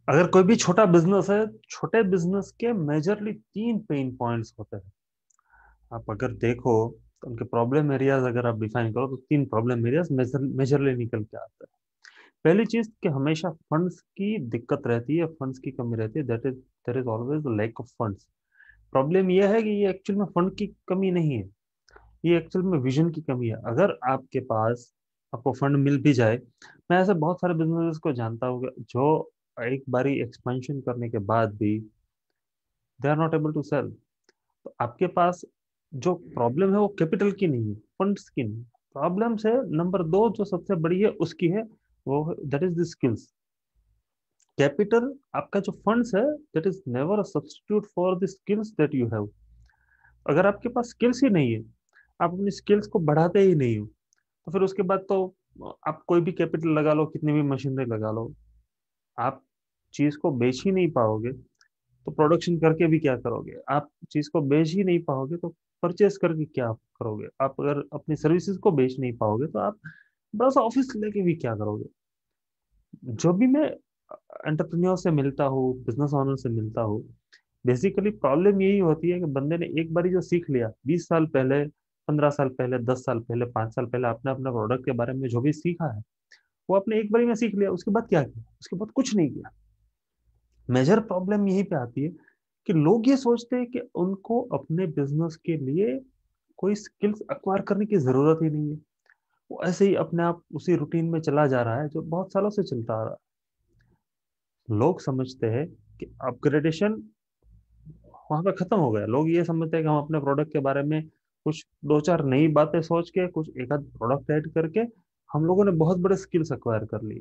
अगर कोई भी छोटा बिजनेस है, छोटे बिजनेस के मेजरली तीन पेन पॉइंट्स होते हैं। आप अगर देखो तो उनके प्रॉब्लम एरियाज अगर आप डिफाइन करो तो तीन प्रॉब्लम एरियाज मेजरली निकल के आते हैं। पहली चीज कि हमेशा फंड्स की दिक्कत रहती है, फंड्स की कमी रहती है, that is there is always lack of funds. Problem यह है कि ये एक्चुअल में फंड की कमी नहीं है, ये एक्चुअल में विजन की कमी है। अगर आपके पास आपको फंड मिल भी जाए, मैं ऐसे बहुत सारे बिजनेस को जानता हूँ जो एक बारी एक्सपेंशन करने के बाद भी they are not able to sell. तो आपके पास जो प्रॉब्लम है वो कैपिटल की नहीं है, फंड्स की नहीं। प्रॉब्लम है नंबर दो जो सबसे बड़ी है उसकी है, वो that is the skills. Capital आपका जो फंड्स है, that is never a substitute for the skills that you have. अगर आपके पास स्किल्स ही नहीं है, आप अपनी स्किल्स को बढ़ाते ही नहीं हो, तो फिर उसके बाद तो आप कोई भी कैपिटल लगा लो, कितनी भी मशीनरी लगा लो, आप चीज को बेच ही नहीं पाओगे। तो प्रोडक्शन करके भी क्या करोगे? आप चीज को बेच ही नहीं पाओगे तो परचेस करके क्या करोगे? आप अगर अपनी सर्विसेज को बेच नहीं पाओगे तो आप बड़ा सा ऑफिस लेके भी क्या करोगे? जो भी मैं एंटरप्रेन्योर से मिलता हूँ, बिजनेस ओनर से मिलता हूँ, बेसिकली प्रॉब्लम यही होती है कि बंदे ने एक बारी जो सीख लिया 20 साल पहले, 15 साल पहले, 10 साल पहले, 5 साल पहले, आपने अपने प्रोडक्ट के बारे में जो भी सीखा है वो आपने एक बारी में सीख लिया, उसके बाद क्या किया? उसके बाद कुछ नहीं किया। मेजर प्रॉब्लम यहीं पे आती है कि लोग ये सोचते हैं कि उनको अपने बिजनेस के लिए कोई स्किल्स एक्वायर करने की जरूरत ही नहीं है। वो ऐसे ही अपने आप उसी रूटीन में चला जा रहा है जो बहुत सालों से चलता आ रहा है। लोग समझते हैं कि अपग्रेडेशन वहां पे खत्म हो गया। लोग ये समझते हैं कि हम अपने प्रोडक्ट के बारे में कुछ दो चार नई बातें सोच के, कुछ एक आध प्रोडक्ट ऐड करके हम लोगों ने बहुत बड़े स्किल्स एक्वायर कर लिए।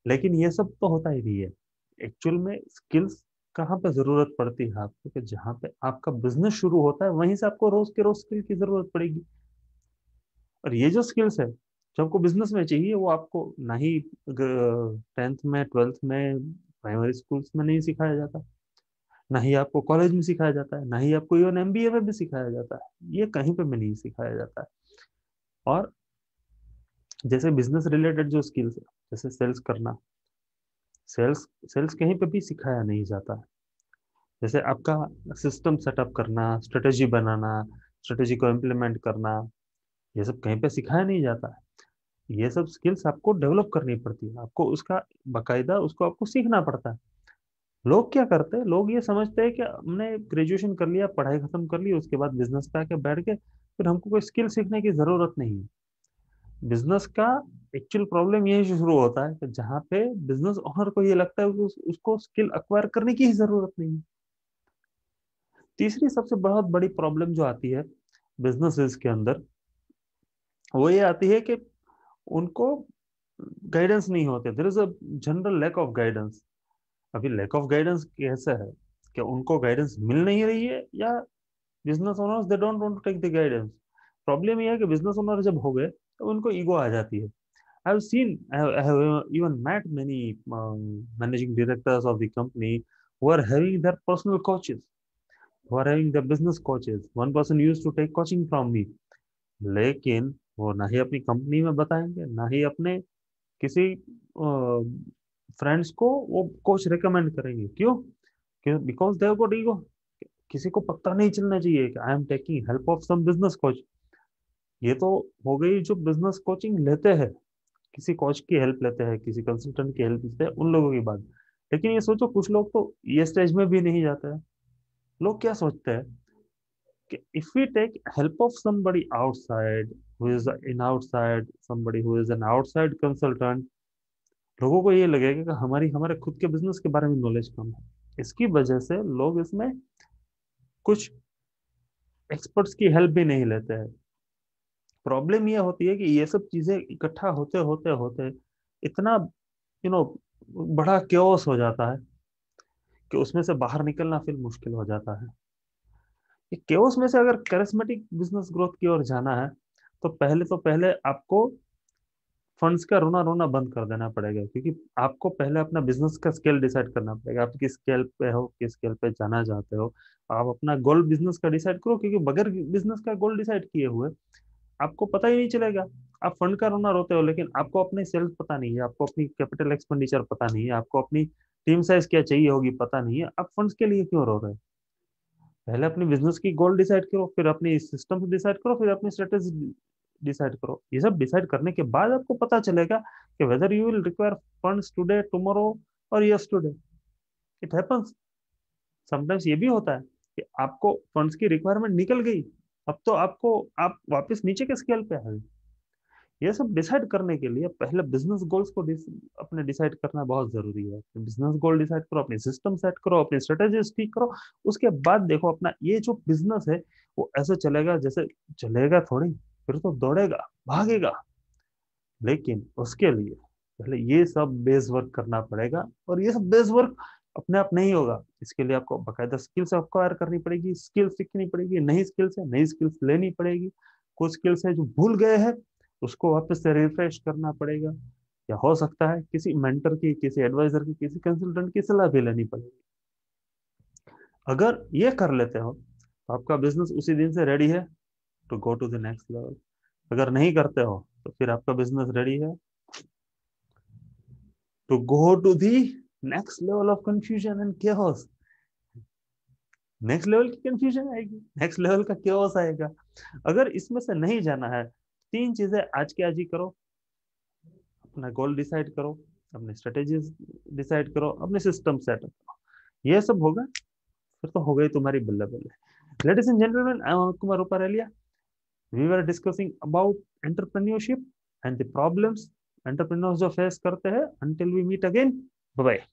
लेकिन ये सब तो होता ही नहीं है। एक्चुअल में स्किल्स कहाँ पे जरूरत पड़ती है आपको, कि जहाँ पे आपका बिजनेस शुरू होता है वहीं से आपको रोज के रोज स्किल की जरूरत पड़ेगी। और ये जो स्किल्स है जो आपको बिजनेस में चाहिए, वो आपको ना ही 10th में, 12th में, प्राइमरी स्कूल्स में नहीं सिखाया जाता, ना ही आपको कॉलेज में सिखाया जाता है, ना ही आपको इवन एमबीए में भी सिखाया जाता है। ये कहीं पे भी नहीं सिखाया जाता है। और जैसे बिजनेस रिलेटेड जो स्किल्स है, जैसे सेल्स करना, सेल्स सेल्स कहीं पे भी सिखाया नहीं जाता है। जैसे आपका सिस्टम सेटअप करना, स्ट्रेटेजी बनाना, स्ट्रेटेजी को इम्प्लीमेंट करना, ये सब कहीं पे सिखाया नहीं जाता है। ये सब स्किल्स आपको डेवलप करनी पड़ती है, आपको उसका बकायदा उसको आपको सीखना पड़ता है। लोग क्या करते हैं, लोग ये समझते हैं कि हमने ग्रेजुएशन कर लिया, पढ़ाई खत्म कर ली, उसके बाद बिजनेस पे आके बैठ गए, फिर हमको कोई स्किल सीखने की जरूरत नहीं है। बिजनेस का एक्चुअल प्रॉब्लम यही शुरू होता है कि जहाँ पे बिजनेस ओनर को ये लगता है कि उसको स्किल अक्वायर करने की ही जरूरत नहीं है। तीसरी सबसे बहुत बड़ी प्रॉब्लम जो आती है बिजनेसेस के अंदर, वो ये आती है कि उनको गाइडेंस नहीं होते। There is a general lack of guidance. अभी लैक ऑफ गाइडेंस कैसे है कि उनको गाइडेंस मिल नहीं रही है, या business owners they don't want to take the guidance. Problem ये है कि बिजनेस ओनर जब हो गए तो उनको ईगो आ जाती है। I have seen, I have even met many managing directors of the company who are having their personal coaches, who are having their business coaches. One person used to take coaching from me, लेकिन वो ना ही अपनी company में बताएंगे, ना ही अपने किसी friends को वो कोच रिकमेंड करेंगे। क्यों? Because they got ego. किसी को पता नहीं चलना चाहिए कि I am taking help of some business coach. ये तो हो गई जो बिजनेस कोचिंग लेते हैं, किसी कोच की हेल्प लेते हैं, किसी कंसल्टेंट की हेल्प लेते हैं, उन लोगों की बात। लेकिन ये सोचो कुछ लोग तो ये स्टेज में भी नहीं जाते हैं। लोग क्या सोचते हैं कि if we take help of somebody outside, who is in outside, somebody who is an outside consultant, लोगों को ये लगेगा कि हमारी हमारे खुद के बिजनेस के बारे में नॉलेज कम है। इसकी वजह से लोग इसमें कुछ एक्सपर्ट्स की हेल्प भी नहीं लेते हैं। प्रॉब्लम ये होती है कि ये सब चीजें इकट्ठा होते होते होते इतना यू नो बड़ा क्योस हो जाता है कि उसमें से बाहर निकलना फिर मुश्किल हो जाता है। ये क्योस में से अगर करिस्मेटिक बिजनेस ग्रोथ की ओर जाना है, तो पहले आपको फंड्स का रोना रोना बंद कर देना पड़ेगा, क्योंकि आपको पहले अपना बिजनेस का स्केल डिसाइड करना पड़ेगा। आप किस स्केल पे हो, किस स्केल पे जाना चाहते हो। आप अपना गोल बिजनेस का डिसाइड करो, क्योंकि बगैर बिजनेस का गोल डिसाइड किए हुए आपको पता ही नहीं चलेगा। आप फंड का रोना रोते हो, लेकिन आपको अपने सेल्स पता नहीं है, आपको अपनी कैपिटल एक्सपेंडिचर पता नहीं है, आपको अपनी टीम साइज क्या चाहिए होगी पता नहीं है, आप फंड्स के लिए क्यों रो रहे हैं? पहले अपनी बिजनेस की गोल डिसाइड करो, फिर अपनी सिस्टम डिसाइड करो, फिर अपनी स्ट्रेटेजी डिसाइड करो। ये सब डिसाइड करने के बाद आपको पता चलेगा कि whether you will require funds today, tomorrow और यस्टरडे। It happens. समटाइम्स ये भी होता है कि आपको फंड्स की रिक्वायरमेंट निकल गई, अब तो आपको आप वापस नीचे के स्केल पे आ गए। ये सब डिसाइड करने के लिए पहले बिजनेस गोल्स को अपने डिसाइड करना बहुत जरूरी है। बिजनेस गोल डिसाइड करो, अपनी सिस्टम सेट करो, अपनी स्ट्रेटेजी ठीक करो। उसके बाद देखो अपना ये जो बिजनेस है वो ऐसे चलेगा जैसे चलेगा थोड़ी, फिर तो दौड़ेगा, भागेगा। लेकिन उसके लिए पहले ये सब बेस वर्क करना पड़ेगा, और ये सब बेस वर्क अपने आप नहीं होगा। इसके लिए आपको बकायदा स्किल्स एक्वायर करनी पड़ेगी, स्किल्स सीखनी पड़ेगी, नई स्किल्स है, नई स्किल्स लेनी पड़ेगी। कुछ स्किल्स है जो भूल गए हैं, उसको वापस से रिफ्रेश करना पड़ेगा। या हो सकता है किसी मेंटर की, किसी एडवाइजर की, किसी कंसल्टेंट की सलाह भी लेनी पड़ेगी। अगर ये कर लेते हो तो आपका बिजनेस उसी दिन से रेडी है to go to the next level. अगर नहीं करते हो तो फिर आपका बिजनेस रेडी है to go to the next level of confusion and chaos। Next level की कंफ्यूजन आएगी, नेक्स्ट लेवल का chaos आएगा। अगर इसमें से नहीं जाना है, तीन चीजें आज के आज ही करो। अपना गोल डिसाइड करो, अपनी स्ट्रेटेजी डिसाइड करो, अपने सिस्टम सेट करो। ये सब होगा, फिर तो हो गई तुम्हारी बल्ले बल्ले। Ladies and gentleman, I am Kumar Ruparelia. We were discussing about entrepreneurship and the problems entrepreneurs जो फेस करते हैं। Until we meet again, bye bye.